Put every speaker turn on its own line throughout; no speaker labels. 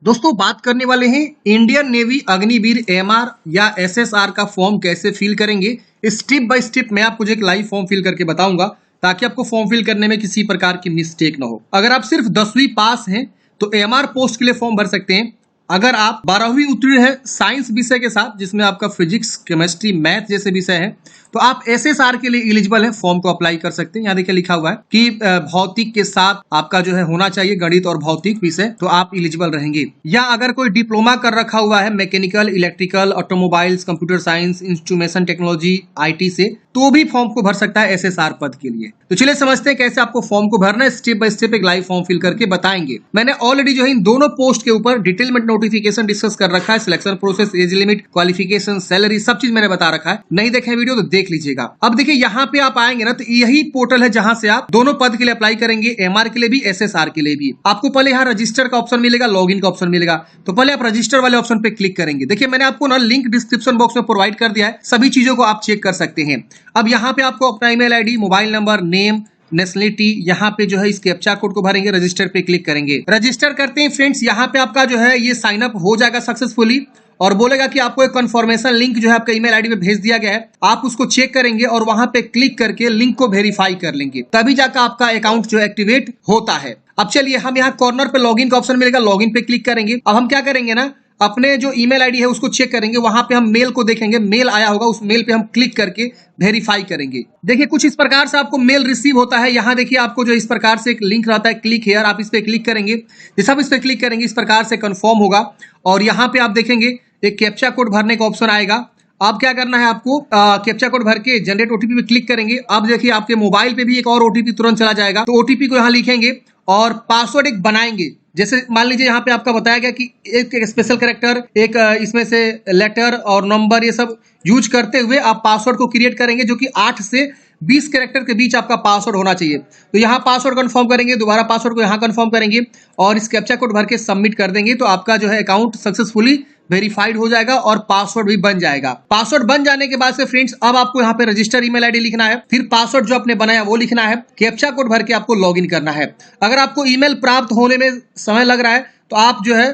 दोस्तों बात करने वाले हैं इंडियन नेवी अग्निवीर एमआर या एसएसआर का फॉर्म कैसे फिल करेंगे। स्टेप बाय स्टेप मैं आपको एक लाइव फॉर्म फिल करके बताऊंगा ताकि आपको फॉर्म फिल करने में किसी प्रकार की मिस्टेक ना हो। अगर आप सिर्फ 10वीं पास हैं तो एमआर पोस्ट के लिए फॉर्म भर सकते हैं। अगर आप 12वीं उत्तीर्ण है साइंस विषय के साथ जिसमें आपका फिजिक्स केमिस्ट्री मैथ जैसे विषय है तो आप एसएसआर के लिए एलिजिबल है, फॉर्म को अप्लाई कर सकते हैं। यहाँ देखिए लिखा हुआ है कि भौतिक के साथ आपका जो है होना चाहिए गणित और भौतिक विषय, तो आप एलिजिबल रहेंगे। या अगर कोई डिप्लोमा कर रखा हुआ है mechanical, electrical, automobiles, computer science, instrumentation technology, IT से, तो भी फॉर्म को भर सकता है एसएसआर पद के लिए। तो चलिए समझते हैं कैसे आपको फॉर्म को भरना है। स्टेप बाय स्टेप एक लाइव फॉर्म फिल करके बताएंगे। मैंने ऑलरेडी जो है इन दोनों पोस्ट के ऊपर डिटेल में नोटिफिकेशन डिस्कस कर रखा है। Selection process, age limit, qualification, salary, सब चीज मैंने बता रखा है। नहीं देखे वीडियो तो देख लीजिएगा। अब देखिए यहाँ पे आप आएंगे ना तो यही पोर्टल है जहां से आप दोनों पद के लिए अप्लाई करेंगे, एमआर के लिए भी, एसएसआर के लिए भी। आपको पहले यहाँ रजिस्टर का ऑप्शन मिलेगा, लॉगिन का ऑप्शन मिलेगा। तो पहले आप रजिस्टर वाले ऑप्शन पे क्लिक करेंगे। देखिए मैंने आपको ना लिंक डिस्क्रिप्शन बॉक्स में प्रोवाइड कर दिया है, सभी चीजों को आप चेक कर सकते हैं। अब यहाँ पे आपको अपना email ID, mobile number, name, nationality, यहाँ पे जो है इस कैप्चा कोड को भरेंगे, रजिस्टर पे क्लिक करेंगे। रजिस्टर करते हैं फ्रेंड्स, यहाँ पे आपका जो है ये साइन अप हो जाएगा सक्सेसफुली और बोलेगा कि आपको एक कन्फर्मेशन लिंक जो है आपका ईमेल आईडी पे भेज दिया गया है। आप उसको चेक करेंगे और वहां पे क्लिक करके लिंक को वेरीफाई कर लेंगे, तभी जाकर आपका अकाउंट जो एक्टिवेट होता है। अब चलिए हम यहाँ कॉर्नर पे लॉगिन का ऑप्शन मिलेगा, लॉगिन पे क्लिक करेंगे। अब हम क्या करेंगे ना, अपने जो ईमेल आईडी है उसको चेक करेंगे, वहां पे हम मेल को देखेंगे, मेल आया होगा, उस मेल पे हम क्लिक करके वेरीफाई करेंगे। देखिए कुछ इस प्रकार से आपको मेल रिसीव होता है। यहाँ देखिए आपको जो इस प्रकार से एक लिंक रहता है, क्लिक हियर, आप इस पे क्लिक करेंगे। जैसे आप इस पे क्लिक करेंगे इस प्रकार से कंफर्म होगा और यहाँ पे आप देखेंगे एक कैप्चा कोड भरने का ऑप्शन आएगा। अब क्या करना है आपको, कैप्चा कोड भर के जनरेट ओटीपी पे क्लिक करेंगे। अब देखिए आपके मोबाइल पे भी एक और ओटीपी तुरंत चला जाएगा, तो ओटीपी को यहाँ लिखेंगे और पासवर्ड एक बनाएंगे। जैसे मान लीजिए यहाँ पे आपका बताया गया कि एक स्पेशल कैरेक्टर, एक इसमें से लेटर और नंबर, ये सब यूज करते हुए आप पासवर्ड को क्रिएट करेंगे जो कि 8 से 20 कैरेक्टर के बीच आपका पासवर्ड होना चाहिए। तो यहाँ पासवर्ड कंफर्म करेंगे, दोबारा पासवर्ड को यहाँ कंफर्म करेंगे और इस कैप्चा कोड भर के सबमिट कर देंगे, तो आपका जो है अकाउंट सक्सेसफुली वेरीफाइड हो जाएगा और पासवर्ड भी बन जाएगा। पासवर्ड बन जाने के बाद से फ्रेंड्स अब आपको यहाँ पे रजिस्टर ईमेल आईडी लिखना है, फिर पासवर्ड जो आपने बनाया वो लिखना है, कैप्चा कोड भर के आपको लॉगिन करना है। अगर आपको ईमेल प्राप्त होने में समय लग रहा है तो आप जो है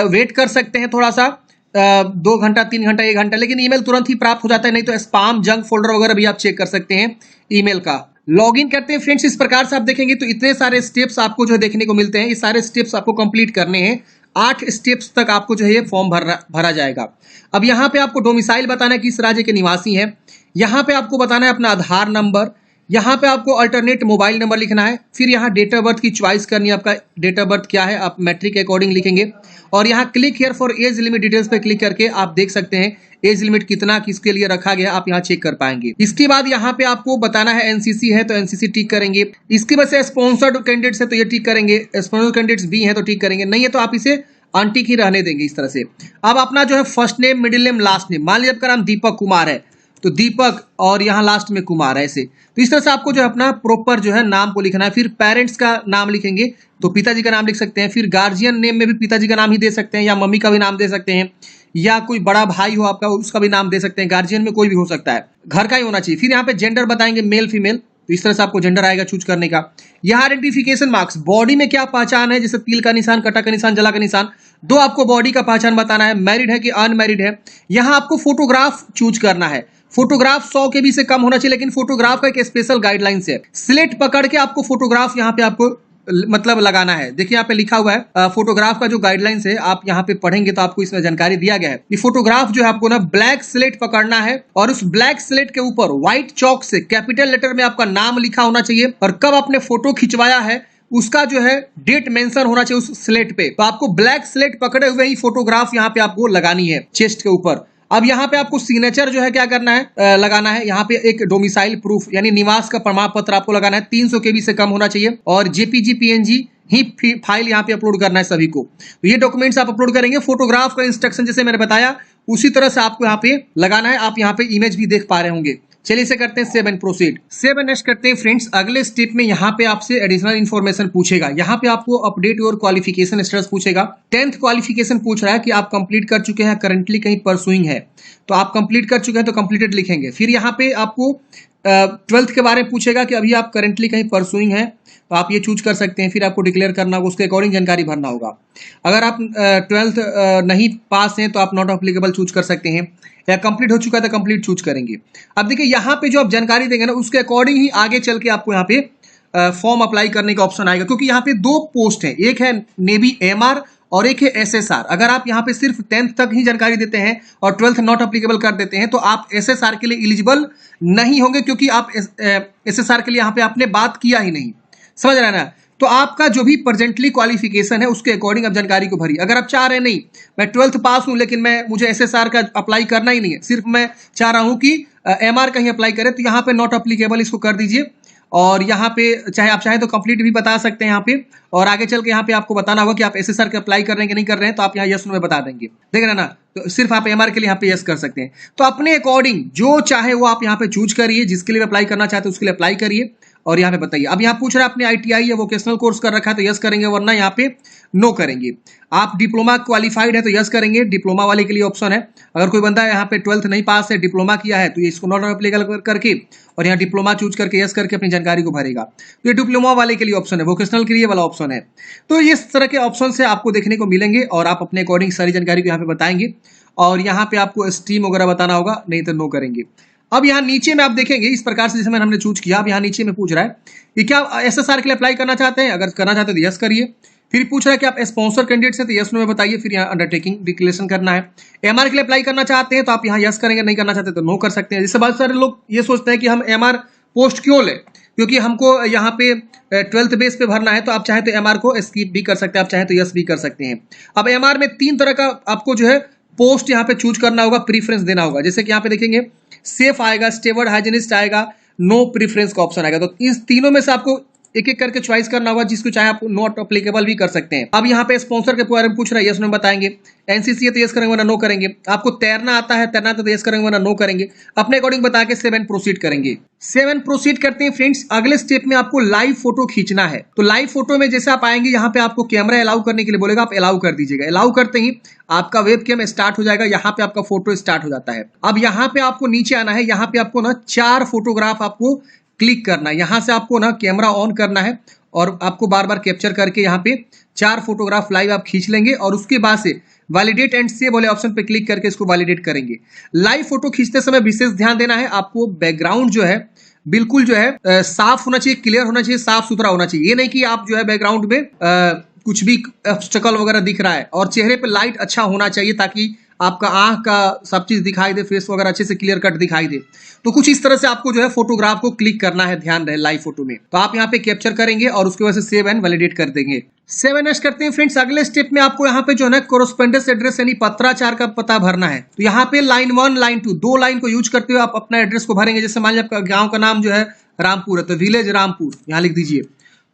वेट कर सकते हैं थोड़ा सा, 2 घंटा, 3 घंटा, 1 घंटा, लेकिन ईमेल तुरंत ही प्राप्त हो जाता है। नहीं तो स्पैम, जंक फोल्डर वगैरह भी आप चेक कर सकते हैं ईमेल का। लॉगिन करते हैं फ्रेंड्स, इस प्रकार से आप देखेंगे तो इतने सारे स्टेप्स आपको जो देखने को मिलते हैं। ये सारे स्टेप्स आपको कंप्लीट करने हैं। 8 स्टेप्स तक आपको जो है ये फॉर्म भरा जाएगा। अब यहाँ पे आपको डोमिसाइल बताना है किस राज्य के निवासी हैं। यहाँ पे आपको बताना है अपना आधार नंबर। यहाँ पे आपको अल्टरनेट मोबाइल नंबर लिखना है। फिर यहाँ डेट ऑफ बर्थ की चॉइस करनी है, आपका डेट ऑफ बर्थ क्या है, आप मैट्रिक के अकॉर्डिंग लिखेंगे। और यहाँ click here for age limit details पे क्लिक करके आप देख सकते हैं एज लिमिट कितना किसके लिए रखा गया, आप यहाँ चेक कर पाएंगे। इसके बाद यहाँ पे आपको बताना है एनसीसी है तो एनसीसी टिक करेंगे। इसकी वजह से स्पॉन्सर्ड कैंडिडेट्स है तो ये टिक करेंगे, स्पॉन्सर्ड कैंडिडेट्स भी है तो टिक करेंगे, नहीं है तो आप इसे अनटिक ही रहने देंगे इस तरह से। अब अपना जो है first name, middle name, last name, मान लीजिए आपका नाम दीपक कुमार है तो दीपक और यहाँ लास्ट में कुमार है, ऐसे। तो इस तरह से आपको जो है अपना प्रॉपर जो है नाम को लिखना है। फिर पेरेंट्स का नाम लिखेंगे तो पिताजी का नाम लिख सकते हैं। फिर गार्जियन नेम में भी पिताजी का नाम ही दे सकते हैं या मम्मी का भी नाम दे सकते हैं, या कोई बड़ा भाई हो आपका उसका भी नाम दे सकते हैं। गार्जियन में कोई भी हो सकता है, घर का ही होना चाहिए। फिर यहाँ पे जेंडर बताएंगे, मेल फीमेल, तो इस तरह से आपको जेंडर आएगा चूज करने का। यहाँ आइडेंटिफिकेशन मार्क्स, बॉडी में क्या पहचान है, जैसे तिल का निशान, कटा का निशान, जला का निशान, 2 आपको बॉडी का पहचान बताना है। मैरिड है कि अनमैरिड है। यहाँ आपको फोटोग्राफ चूज करना है। फोटोग्राफ 100 के भी से कम होना चाहिए, लेकिन फोटोग्राफ का एक स्पेशल गाइडलाइंस है। स्लेट पकड़ के आपको फोटोग्राफ यहाँ पे आपको मतलब लगाना है। देखिए यहाँ पे लिखा हुआ है फोटोग्राफ का जो गाइडलाइंस है, आप यहाँ पे पढ़ेंगे तो आपको इसमें जानकारी दिया गया है। ये फोटोग्राफ जो है आपको ना ब्लैक स्लेट पकड़ना है और उस ब्लैक स्लेट के ऊपर व्हाइट चौक से कैपिटल लेटर में आपका नाम लिखा होना चाहिए और कब आपने फोटो खिंचवाया है उसका जो है डेट मेंशन होना चाहिए उस स्लेट पे। तो आपको ब्लैक स्लेट पकड़े हुए ही फोटोग्राफ यहाँ पे आपको लगानी है चेस्ट के ऊपर। अब यहाँ पे आपको सिग्नेचर जो है क्या करना है, लगाना है। यहाँ पे एक डोमिसाइल प्रूफ यानी निवास का प्रमाण पत्र आपको लगाना है। 300 KB से कम होना चाहिए और जेपीजी पीएनजी ही फाइल यहाँ पे अपलोड करना है सभी को। तो ये डॉक्यूमेंट्स आप अपलोड करेंगे। फोटोग्राफ का इंस्ट्रक्शन जैसे मैंने बताया उसी तरह से आपको यहाँ पे लगाना है। आप यहाँ पे इमेज भी देख पा रहे होंगे। चलिए इसे करते हैं save and proceed. Save and next करते हैं फ्रेंड्स। अगले स्टेप में यहाँ पे आपसे एडिशनल इन्फॉर्मेशन पूछेगा। यहाँ पे आपको अपडेट योर क्वालिफिकेशन स्टेटस पूछेगा। 10th क्वालिफिकेशन पूछ रहा है कि आप कंप्लीट कर चुके हैं, करंटली कहीं परसुइंग है, तो आप कंप्लीट कर चुके हैं तो कंप्लीटेड लिखेंगे। फिर यहाँ पे आपको ट्वेल्थ के बारे में पूछेगा कि अभी आप करेंटली कहीं परसुइंग हैं तो आप ये चूज कर सकते हैं, फिर आपको डिक्लेयर करना होगा, उसके अकॉर्डिंग जानकारी भरना होगा। अगर आप ट्वेल्थ नहीं पास हैं तो आप नॉट अप्लीकेबल चूज कर सकते हैं, या कंप्लीट हो चुका है तो कंप्लीट चूज करेंगे। अब देखिए यहाँ पे जो आप जानकारी देंगे ना उसके अकॉर्डिंग ही आगे चल के आपको यहाँ पे फॉर्म अप्लाई करने का ऑप्शन आएगा, क्योंकि यहाँ पे दो पोस्ट है, एक है नेवी एमआर और एक है एसएसआर। अगर आप यहाँ पे सिर्फ 10th तक ही जानकारी देते हैं और 12th नॉट अप्लीकेबल कर देते हैं तो आप एसएसआर के लिए एलिजिबल नहीं होंगे, क्योंकि आप एसएसआर के लिए यहाँ पे आपने बात किया ही नहीं। समझ रहे हैं ना? तो आपका जो भी प्रेजेंटली क्वालिफिकेशन है उसके अकॉर्डिंग आप जानकारी को भरिए। अगर आप चाह रहे हैं नहीं मैं 12th पास हूं लेकिन मुझे एसएसआर का अप्लाई करना ही नहीं है, सिर्फ मैं चाह रहा हूं कि एमआर कहीं अप्लाई करें, तो यहाँ पे नॉट अप्लीकेबल इसको कर दीजिए। और यहाँ पे चाहे आप चाहें तो कंप्लीट भी बता सकते हैं यहाँ पे, और आगे चल के यहाँ पे आपको बताना होगा कि आप एसएसआर के अप्लाई कर रहे हैं कि नहीं कर रहे हैं, तो आप यहाँ यस नो में बता देंगे। देख रहे हैं ना? तो सिर्फ आप एमआर के लिए यहाँ पे यस कर सकते हैं। तो अपने अकॉर्डिंग जो चाहे वो आप यहाँ पे चूज करिए, जिसके लिए अप्लाई करना चाहते हैं उसके लिए अप्लाई करिए और यहाँ पे बताइए। अब यहाँ पूछ रहा है आपने आईटीआई या वोकेशनल कोर्स कर रखा है तो यस करेंगे, वरना यहाँ पे नो करेंगे। आप डिप्लोमा क्वालिफाइड है तो यस करेंगे, डिप्लोमा वाले के लिए ऑप्शन है। अगर कोई बंदा यहाँ पे 12th नहीं पास है, डिप्लोमा किया है, तो ये इसको नॉट अप्लीकेबल करके और यहाँ डिप्लोमा चूज करके यस करके अपनी जानकारी को भरेगा। तो ये डिप्लोमा वाले के लिए ऑप्शन है, वोकेशनल के लिए वाला ऑप्शन है। तो इस तरह के ऑप्शन से आपको देखने को मिलेंगे और आप अपने अकॉर्डिंग सारी जानकारी को यहाँ पे बताएंगे, और यहाँ पे आपको स्ट्रीम वगैरह बताना होगा, नहीं तो नो करेंगे। अब यहाँ नीचे में आप देखेंगे इस प्रकार से जैसे हमने चूज किया। अब यहाँ नीचे में पूछ रहा है कि क्या एसएसआर के लिए अप्लाई करना चाहते हैं, अगर करना चाहते हैं तो यस करिए। फिर पूछ रहा है कि आप स्पॉन्सर कैंडिडेट हैं तो यस नो में बताइए, फिर यहाँ अंडरटेकिंग डिक्लेरेशन करना है। एमआर के लिए अप्लाई करना चाहते हैं तो आप यहाँ यस करेंगे, नहीं करना चाहते तो नो कर सकते हैं। जैसे बहुत सारे लोग ये सोचते हैं कि हम एमआर पोस्ट क्यों लें, क्योंकि हमको यहाँ पे 12th बेस पे भरना है, तो आप चाहे तो एमआर को स्किप भी कर सकते हैं, आप चाहे तो यस भी कर सकते हैं। अब एमआर में 3 तरह का आपको जो है पोस्ट यहाँ पे चूज करना होगा, प्रीफरेंस देना होगा। जैसे कि यहाँ पे देखेंगे सेफ आएगा, स्टेवर्ड, हाइजीनिस्ट आएगा, नो प्रीफरेंस का ऑप्शन आएगा। तो इस तीनों में से आपको एक एक करके चॉइस करना होगा, जिसको चाहे आप नॉट अप्लीकेबल भी कर सकते हैं। अब यहाँ पे स्पॉन्सर के बारे में पूछ रहा है, यस नो बताएंगे। एनसीसी है तो यस करेंगे वरना नो करेंगे। आपको तैरना आता है, तैरना तो यस करेंगे वरना नो करेंगे। अपने अकॉर्डिंग बता के 7 प्रोसीड करेंगे। 7 प्रोसीड करते हैं फ्रेंड्स। अगले स्टेप में आपको लाइव फोटो खींचना है। तो लाइव फोटो में जैसे आप आएंगे यहाँ पे आपको कैमरा अलाउ करने के लिए बोलेगा, आप अलाउ कर दीजिएगा। अलाउ करते ही आपका वेबकैम स्टार्ट हो जाएगा, यहाँ पे आपका फोटो स्टार्ट हो जाता है। अब यहाँ पे आपको नीचे आना है, यहाँ पे आपको ना 4 फोटोग्राफ आपको क्लिक करना है। यहाँ से आपको ना कैमरा ऑन करना है और आपको बार बार कैप्चर करके यहाँ पे 4 फोटोग्राफ लाइव आप खींच लेंगे, और उसके बाद से वैलिडेट एंड सेव वाले ऑप्शन पे क्लिक करके इसको वैलिडेट करेंगे। लाइव फोटो खींचते समय विशेष ध्यान देना है, आपको बैकग्राउंड जो है बिल्कुल जो है साफ होना चाहिए, क्लियर होना चाहिए, साफ सुथरा होना चाहिए। ये नहीं कि आप जो है बैकग्राउंड में कुछ भी ऑब्स्टेकल वगैरह दिख रहा है, और चेहरे पे लाइट अच्छा होना चाहिए ताकि आपका आंख का सब चीज दिखाई दे, फेस वगैरह अच्छे से क्लियर कट दिखाई दे। तो कुछ इस तरह से आपको जो है फोटोग्राफ को क्लिक करना है, ध्यान रहे लाइव फोटो में। तो आप यहाँ पे कैप्चर करेंगे और उसके वजह से सेव एंड वैलिडेट कर देंगे। सेव एंड करते हैं फ्रेंड्स। अगले स्टेप में आपको यहाँ पे जो है ना कोरेस्पोंडेंस एड्रेस यानी पत्राचार का पता भरना है। तो यहाँ पे लाइन 1 लाइन 2 2 लाइन को यूज करते हुए आप अपना एड्रेस को भरेंगे। जैसे मान लीजिए आपका गाँव का नाम जो है रामपुर है तो विलेज रामपुर यहाँ लिख दीजिए।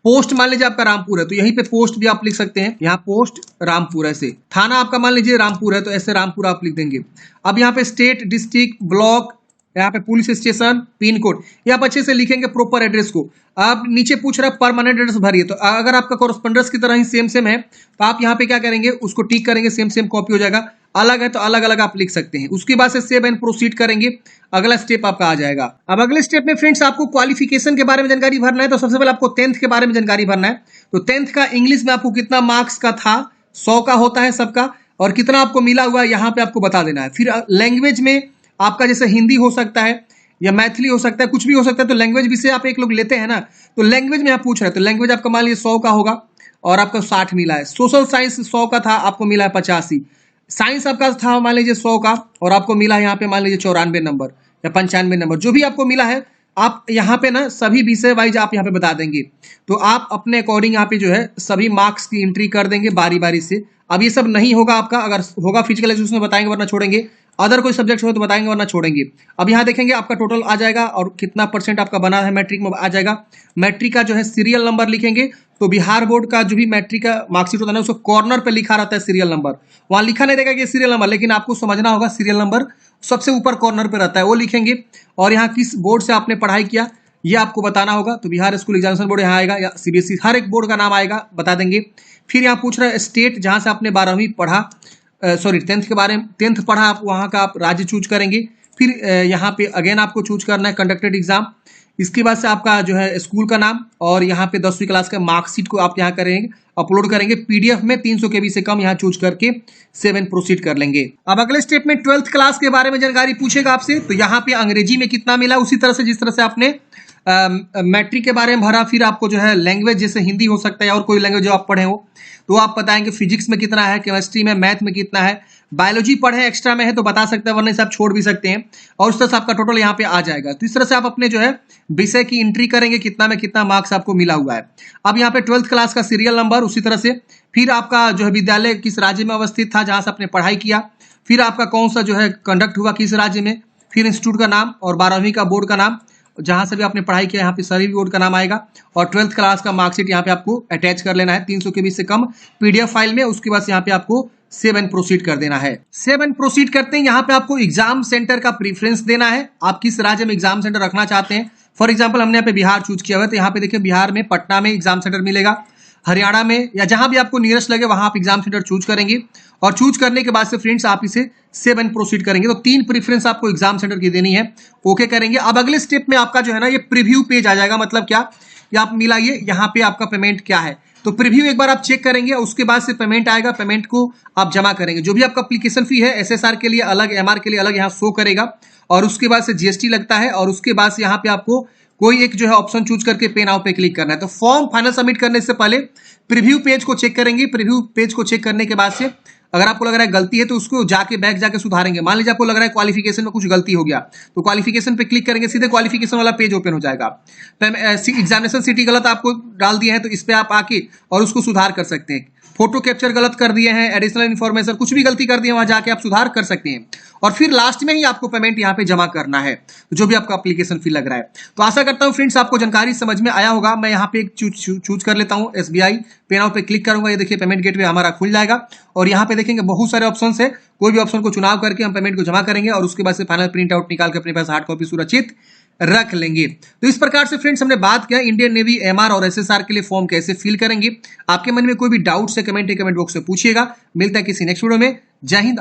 पोस्ट मान लीजिए आपका रामपुर है तो यहीं पे पोस्ट भी आप लिख सकते हैं, यहाँ पोस्ट रामपुर ऐसे। थाना आपका मान लीजिए रामपुर है तो ऐसे रामपुर आप लिख देंगे। अब यहाँ पे स्टेट, डिस्ट्रिक्ट, ब्लॉक, यहाँ पे पुलिस स्टेशन, पिन कोड, ये आप अच्छे से लिखेंगे प्रॉपर एड्रेस को। आप नीचे पूछ रहा है परमानेंट एड्रेस भरिए, तो अगर आपका कोरेस्पोंडेंस की तरह ही सेम है तो आप यहाँ पे क्या करेंगे, उसको टिक करेंगे, सेम कॉपी हो जाएगा। अलग है तो अलग अलग आप लिख सकते हैं। उसके बाद से सेव एंड प्रोसीड करेंगे, अगला स्टेप आपका आ जाएगा। अब अगले स्टेप में फ्रेंड्स आपको क्वालिफिकेशन के बारे में जानकारी भरना है। तो सबसे पहले आपको 10th के बारे में जानकारी भरना है। तो 10th का इंग्लिश में आपको कितना मार्क्स का था, 100 का होता है सबका, और कितना आपको मिला हुआ है यहाँ पे आपको बता देना है। फिर लैंग्वेज में आपका जैसे हिंदी हो सकता है या मैथिली हो सकता है, कुछ भी हो सकता है। तो लैंग्वेज विषय आप एक लोग लेते हैं ना, तो लैंग्वेज में आप पूछ रहे हैं तो लैंग्वेज आपका मान लीजिए 100 का होगा और आपका 60 मिला है। सोशल साइंस 100 का था, आपको मिला है 85। साइंस आपका था मान लीजिए 100 का और आपको मिला है यहाँ पे मान लीजिए 94 नंबर या 95 नंबर, जो भी आपको मिला है आप यहाँ पे ना सभी विषय वाइज आप यहाँ पे बता देंगे। तो आप अपने अकॉर्डिंग यहाँ पे जो है सभी मार्क्स की एंट्री कर देंगे बारी बारी से। अब ये सब नहीं होगा आपका, अगर होगा फिजिकल एजुकेशन में बताएंगे वरना छोड़ेंगे, अदर कोई सब्जेक्ट हो तो बताएंगे वरना छोड़ेंगे। अब यहाँ देखेंगे आपका टोटल आ जाएगा और कितना % आपका बना है मैट्रिक में आ जाएगा। मैट्रिक का जो है सीरियल नंबर लिखेंगे। तो बिहार बोर्ड का जो भी मैट्रिक का मार्कशीट होता है ना, उसको कॉर्नर पे लिखा रहता है सीरियल नंबर, वहां लिखा नहीं रहेगा कि सीरियल नंबर, लेकिन आपको समझना होगा सीरियल नंबर सबसे ऊपर कॉर्नर पे रहता है, वो लिखेंगे। और यहाँ किस बोर्ड से आपने पढ़ाई किया ये आपको बताना होगा। तो बिहार स्कूल एग्जामिनेशन बोर्ड यहाँ आएगा या सीबीएसई, हर एक बोर्ड का नाम आएगा, बता देंगे। फिर यहाँ पूछ रहा है स्टेट जहाँ से आपने 12वीं पढ़ा, 10th के बारे में 10th पढ़ा, आप वहाँ का आप राज्य चूज करेंगे। फिर यहाँ पे अगेन आपको चूज करना है कंडक्टेड एग्जाम, इसके बाद से आपका जो है स्कूल का नाम और यहाँ पे 10वीं क्लास का मार्कशीट को आप यहाँ करेंगे, अपलोड करेंगे पीडीएफ में 300 KB से कम यहाँ चूज करके 7 प्रोसीड कर लेंगे। अब अगले स्टेप में 12th क्लास के बारे में जानकारी पूछेगा आपसे, तो यहाँ पे अंग्रेजी में कितना मिला, उसी तरह से जिस तरह से आपने मैट्रिक के बारे में भरा, फिर आपको जो है लैंग्वेज जैसे हिंदी हो सकता है और कोई लैंग्वेज जो आप पढ़े हो तो आप बताएंगे, फिजिक्स में कितना है, केमिस्ट्री में, मैथ में कितना है, बायोलॉजी पढ़े एक्स्ट्रा में है तो बता सकते हैं, वरना से आप छोड़ भी सकते हैं और उस तरह से आपका टोटल यहाँ पे आ जाएगा। तो इस तरह से आप अपने जो है विषय की एंट्री करेंगे, कितना में कितना मार्क्स आपको मिला हुआ है। अब यहाँ पे 12th क्लास का सीरियल नंबर, उसी तरह से फिर आपका जो है विद्यालय किस राज्य में अवस्थित था जहां से आपने पढ़ाई किया, फिर आपका कौन सा जो है कंडक्ट हुआ किस राज्य में, फिर इंस्टीट्यूट का नाम और 12वीं का बोर्ड का नाम, जहां से भी आपने पढ़ाई किया यहाँ पे सभी बोर्ड का नाम आएगा और 12th क्लास का मार्कशीट यहाँ पे आपको अटैच कर लेना है 300 KB से कम पीडीएफ फाइल में। उसके बाद यहाँ पे आपको 7 प्रोसीड कर देना है। 7 प्रोसीड करते हैं, यहाँ पे आपको एग्जाम सेंटर का प्रीफरेंस देना है, आप किस राज्य में एग्जाम सेंटर रखना चाहते हैं। फॉर एग्जाम्पल हमने यहाँ पे बिहार चूज किया हुआ है, तो यहाँ पे देखिए बिहार में पटना में एग्जाम सेंटर मिलेगा, हरियाणा में या जहां भी आपको नियरेस्ट लगे वहां आप एग्जाम सेंटर चूज करेंगे और चूज करने के बाद से फ्रेंड्स आप इसे 7 प्रोसीड करेंगे। तो 3 प्रेफरेंस आपको एग्जाम सेंटर की देनी है, ओके करेंगे। अब अगले स्टेप में आपका जो है ना ये प्रीव्यू पेज आ जाएगा, मतलब क्या, ये आप मिलाइए यहाँ पे आपका पेमेंट क्या है, तो प्रीव्यू एक बार आप चेक करेंगे, उसके बाद से पेमेंट आएगा, पेमेंट को आप जमा करेंगे। जो भी आपका एप्लीकेशन फी है एसएसआर के लिए अलग, एमआर के लिए अलग यहाँ शो करेगा और उसके बाद से जीएसटी लगता है और उसके बाद से यहाँ पे आपको कोई एक जो है ऑप्शन चूज करके पे नाउ पे क्लिक करना है। तो फॉर्म फाइनल सबमिट करने से पहले प्रीव्यू पेज को चेक करेंगे। प्रीव्यू पेज को चेक करने के बाद से अगर आपको लग रहा है गलती है तो उसको जाके बैक जाके सुधारेंगे। मान लीजिए आपको लग रहा है क्वालिफिकेशन में कुछ गलती हो गया तो क्वालिफिकेशन पे क्लिक करेंगे, सीधे क्वालिफिकेशन वाला पेज ओपन हो जाएगा। एग्जामिनेशन सिटी गलत आपको डाल दिया है तो इस पे आप आके और उसको सुधार कर सकते हैं। फोटो कैप्चर गलत कर दिए हैं, एडिशनल इन्फॉर्मेशन कुछ भी गलती कर दिए, वहां जाके आप सुधार कर सकते हैं और फिर लास्ट में ही आपको पेमेंट यहाँ पे जमा करना है, तो जो भी आपका एप्लीकेशन फी लग रहा है। तो आशा करता हूँ फ्रेंड्स आपको जानकारी समझ में आया होगा। मैं यहाँ पे एक चूज कर लेता हूँ एसबीआई, पे नाउ पे क्लिक करूंगा, ये देखिए पेमेंट गेटवे हमारा खुल जाएगा और यहाँ पे देखेंगे बहुत सारे ऑप्शन है, कोई भी ऑप्शन को चुनाव करके हम पेमेंट को जमा करेंगे और उसके बाद से फाइनल प्रिंट आउट निकाल के अपने पास हार्ड कॉपी सुरक्षित रख लेंगे। तो इस प्रकार से फ्रेंड्स हमने बात किया इंडियन नेवी, एमआर और एसएसआर के लिए फॉर्म कैसे फिल करेंगे। आपके मन में कोई भी डाउट है कमेंट बॉक्स से पूछिएगा। मिलता है किसी नेक्स्ट वीडियो में। जय हिंद।